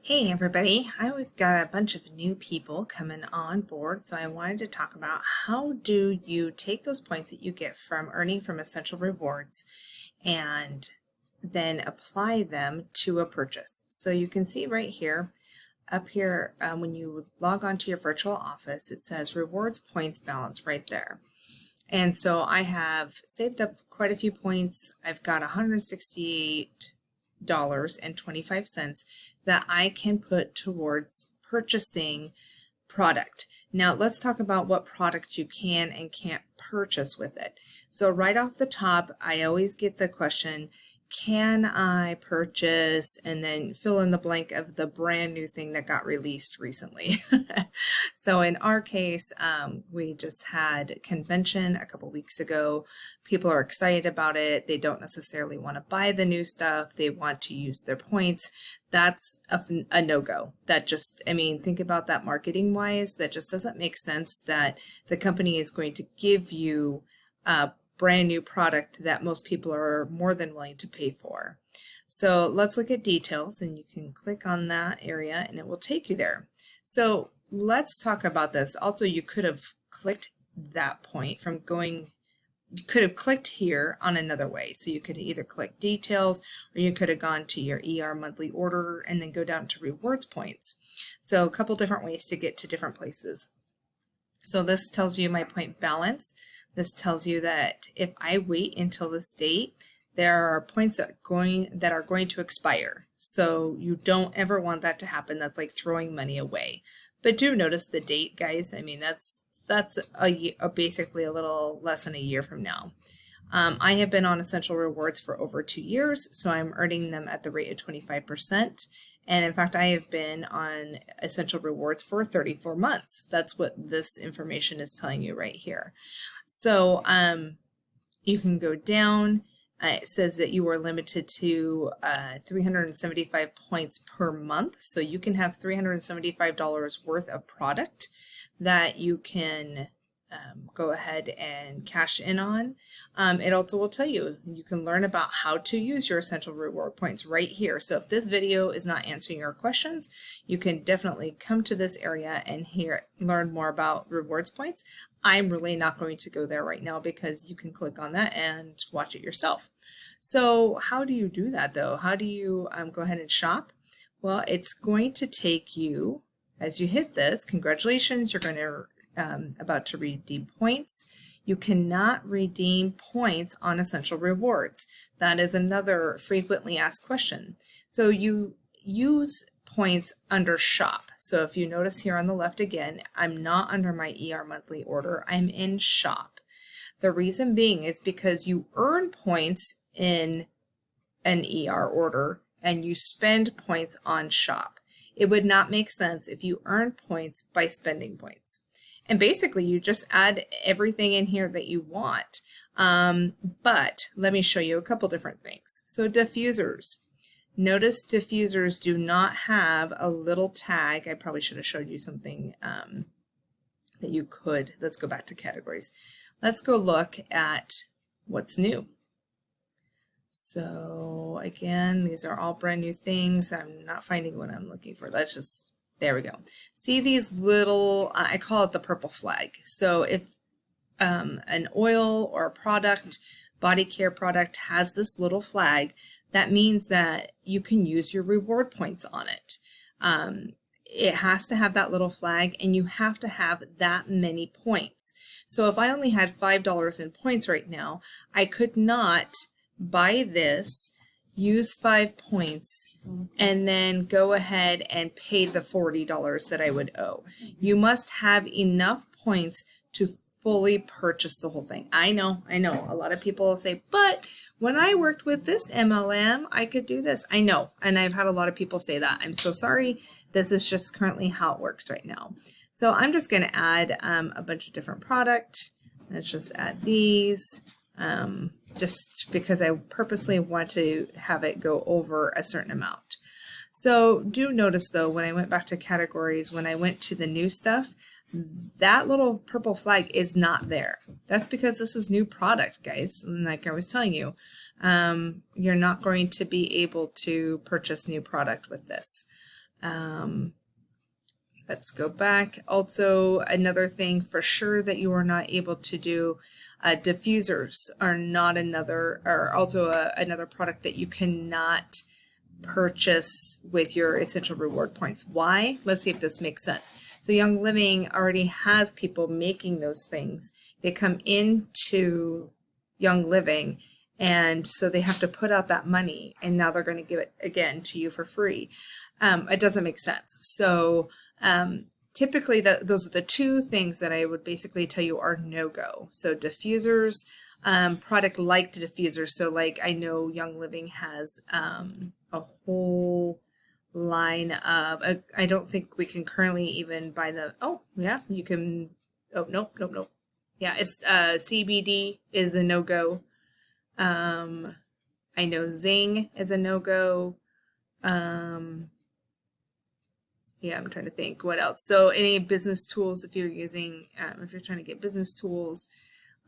Hey everybody, we've got a bunch of new people coming on board, so I wanted to talk about how do you take those points that you get from earning from Essential Rewards and then apply them to a purchase. So you can see right here, up here, when you log on to your virtual office, it says rewards points balance right there. And so I have saved up quite a few points. I've got 168 $1.25 that I can put towards purchasing product. Now let's talk about what product you can and can't purchase with it. So right off the top, I always get the question, can I purchase, and then fill in the blank of the brand new thing that got released recently. So in our case, we just had convention a couple weeks ago. People are excited about it. They don't necessarily want to buy the new stuff. They want to use their points. That's a no-go. That just, I mean, think about that marketing wise. That just doesn't make sense that the company is going to give you brand new product that most people are more than willing to pay for. So let's look at details, and you can click on that area and it will take you there. So let's talk about this. Also, you could have clicked that point from going, you could have clicked here on another way. So you could either click details, or you could have gone to your ER monthly order and then go down to rewards points. So a couple different ways to get to different places. So this tells you my point balance. This tells you that if I wait until this date, there are points that are going to expire. So you don't ever want that to happen. That's like throwing money away. But do notice the date, guys. I mean, that's basically a little less than a year from now. I have been on Essential Rewards for over 2 years, so I'm earning them at the rate of 25%. And in fact, I have been on Essential Rewards for 34 months. That's what this information is telling you right here. So you can go down. It says that you are limited to 375 points per month. So you can have $375 worth of product that you can go ahead and cash in on. It also will tell you, you can learn about how to use your Essential Reward points right here. So if this video is not answering your questions, you can definitely come to this area and learn more about rewards points. I'm really not going to go there right now because you can click on that and watch it yourself. So how do you do that though? How do you go ahead and shop? Well, it's going to take you, as you hit this, congratulations, you're going to about to redeem points. You cannot redeem points on Essential Rewards. That is another frequently asked question. So you use points under shop. So if you notice here on the left again, I'm not under my ER monthly order, I'm in shop. The reason being is because you earn points in an ER order and you spend points on shop. It would not make sense if you earn points by spending points. And basically you just add everything in here that you want. But let me show you a couple different things. So diffusers. Notice diffusers do not have a little tag. I probably should have showed you something that you could. Let's go back to categories. Let's go look at what's new. So again, these are all brand new things. I'm not finding what I'm looking for. Let's just, there we go. See these little, I call it the purple flag. So if an oil or a product, body care product has this little flag, that means that you can use your reward points on it. It has to have that little flag and you have to have that many points. So if I only had $5 in points right now, I could not buy this, use 5 points, and then go ahead and pay the $40 that I would owe. You must have enough points to fully purchase the whole thing. I know, a lot of people will say, but when I worked with this MLM, I could do this. I know, and I've had a lot of people say that. I'm so sorry. This is just currently how it works right now. So I'm just going to add a bunch of different product. Let's just add these. Just because I purposely want to have it go over a certain amount. So do notice though, when I went back to categories, when I went to the new stuff, that little purple flag is not there. That's because this is new product, guys. And like I was telling you, you're not going to be able to purchase new product with this. Let's go back. Also, another thing for sure that you are not able to do, diffusers are not another product that you cannot purchase with your essential reward points. Why? Let's see if this makes sense. So Young Living already has people making those things. They come into Young Living, and so they have to put out that money, and now they're going to give it again to you for free. It doesn't make sense. So typically those are the two things that I would basically tell you are no-go. So diffusers, product like diffusers. So like I know Young Living has a whole line of, I don't think we can currently even buy the, oh yeah, you can, oh nope. Yeah, it's CBD is a no-go. I know Zing is a no-go. Yeah, I'm trying to think what else. So any business tools, if you're using, if you're trying to get business tools.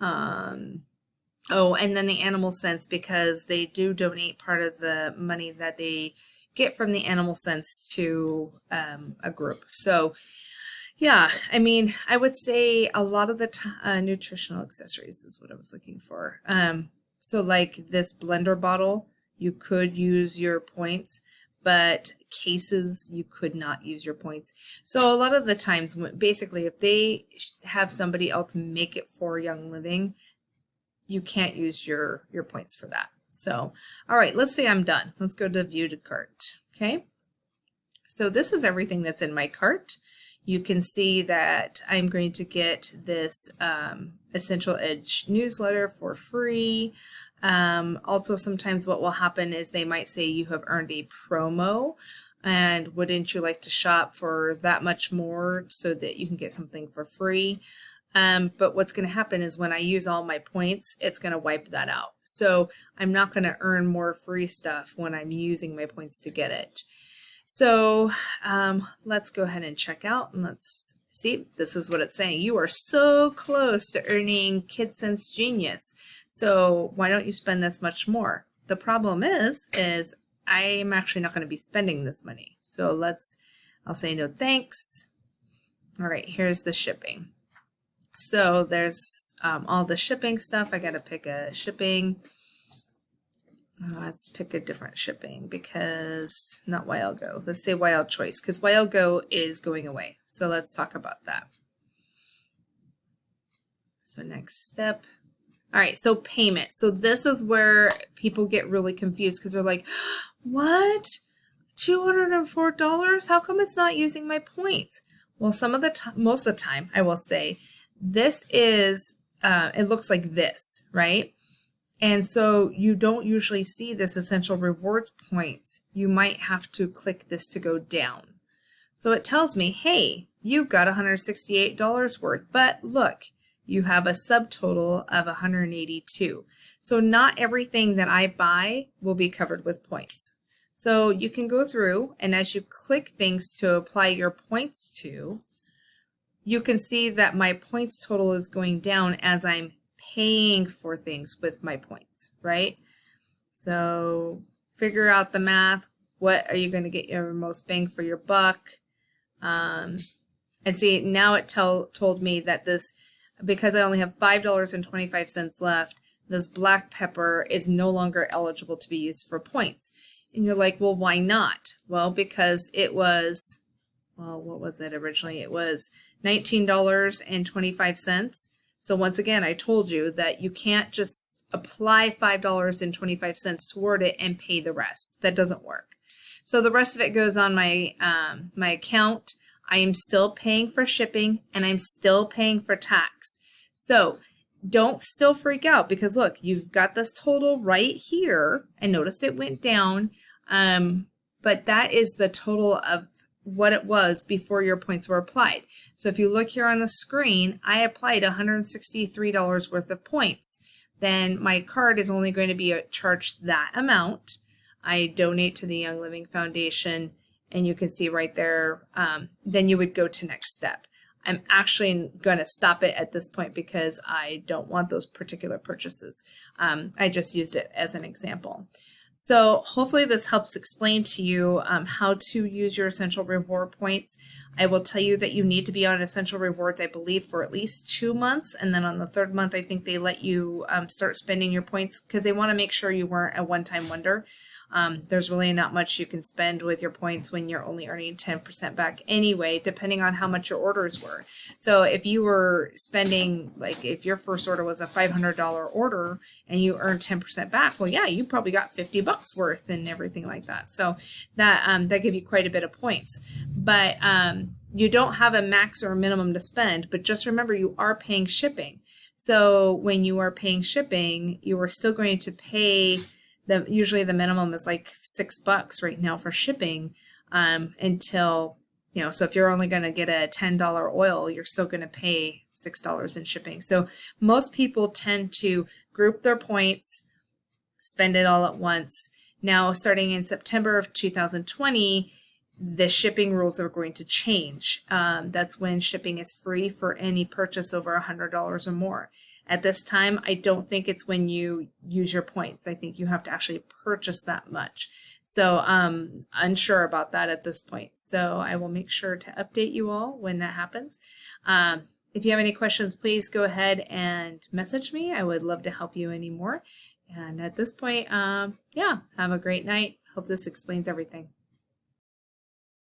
Oh, and then the Animal Sense, because they do donate part of the money that they get from the Animal Sense to a group. So yeah, I mean, I would say a lot of the nutritional accessories is what I was looking for. So like this blender bottle, you could use your points, but cases, you could not use your points. So a lot of the times, basically, if they have somebody else make it for Young Living, you can't use your points for that. So, all right, let's say I'm done. Let's go to view to cart, okay? So this is everything that's in my cart. You can see that I'm going to get this Essential Edge newsletter for free. Also, sometimes what will happen is they might say you have earned a promo, and wouldn't you like to shop for that much more so that you can get something for free? But what's going to happen is when I use all my points, it's going to wipe that out. So I'm not going to earn more free stuff when I'm using my points to get it. So let's go ahead and check out, and let's see. This is what it's saying. You are so close to earning KidSense Genius. So why don't you spend this much more? The problem is I'm actually not going to be spending this money. So I'll say no thanks. All right, here's the shipping. So there's all the shipping stuff. I got to pick a shipping. Let's pick a different shipping because not Wild Go. Let's say Wild Choice because Wild Go is going away. So let's talk about that. So next step. All right, so payment. So this is where people get really confused because they're like, what? $204? How come it's not using my points? Well, most of the time, I will say, this is, it looks like this, right? And so you don't usually see this Essential Rewards points. You might have to click this to go down. So it tells me, hey, you've got $168 worth, but look, you have a subtotal of 182. So not everything that I buy will be covered with points. So you can go through, and as you click things to apply your points to, you can see that my points total is going down as I'm paying for things with my points, right? So figure out the math. What are you going to get your most bang for your buck? And see, now it told me that this, because I only have $5.25 left, this black pepper is no longer eligible to be used for points. And you're like, well, why not? Well, because it was, well, what was it originally? It was $19.25. So once again, I told you that you can't just apply $5.25 toward it and pay the rest. That doesn't work. So the rest of it goes on my my account. I am still paying for shipping and I'm still paying for tax. So don't still freak out because look, you've got this total right here and notice it went down. But that is the total of what it was before your points were applied. So if you look here on the screen, I applied $163 worth of points. Then my card is only going to be charged that amount. I donate to the Young Living Foundation, and you can see right there, then you would go to next step. I'm actually going to stop it at this point because I don't want those particular purchases. I just used it as an example. So hopefully this helps explain to you how to use your Essential Reward points. I will tell you that you need to be on Essential Rewards, I believe, for at least 2 months. And then on the 3rd month, I think they let you start spending your points because they want to make sure you weren't a one-time wonder. There's really not much you can spend with your points when you're only earning 10% back anyway, depending on how much your orders were. So if you were spending, like if your first order was a $500 order and you earned 10% back, well, yeah, you probably got $50 worth and everything like that. So that give you quite a bit of points. But you don't have a max or a minimum to spend, but just remember you are paying shipping. So when you are paying shipping, you are still going to pay usually the minimum is like $6 right now for shipping until, so if you're only going to get a $10 oil, you're still going to pay $6 in shipping. So most people tend to group their points, spend it all at once. Now, starting in September of 2020, the shipping rules are going to change. That's when shipping is free for any purchase over $100 or more. At this time, I don't think it's when you use your points. I think you have to actually purchase that much. So I'm unsure about that at this point. So I will make sure to update you all when that happens. If you have any questions, please go ahead and message me. I would love to help you any more. And at this point, yeah, have a great night. Hope this explains everything.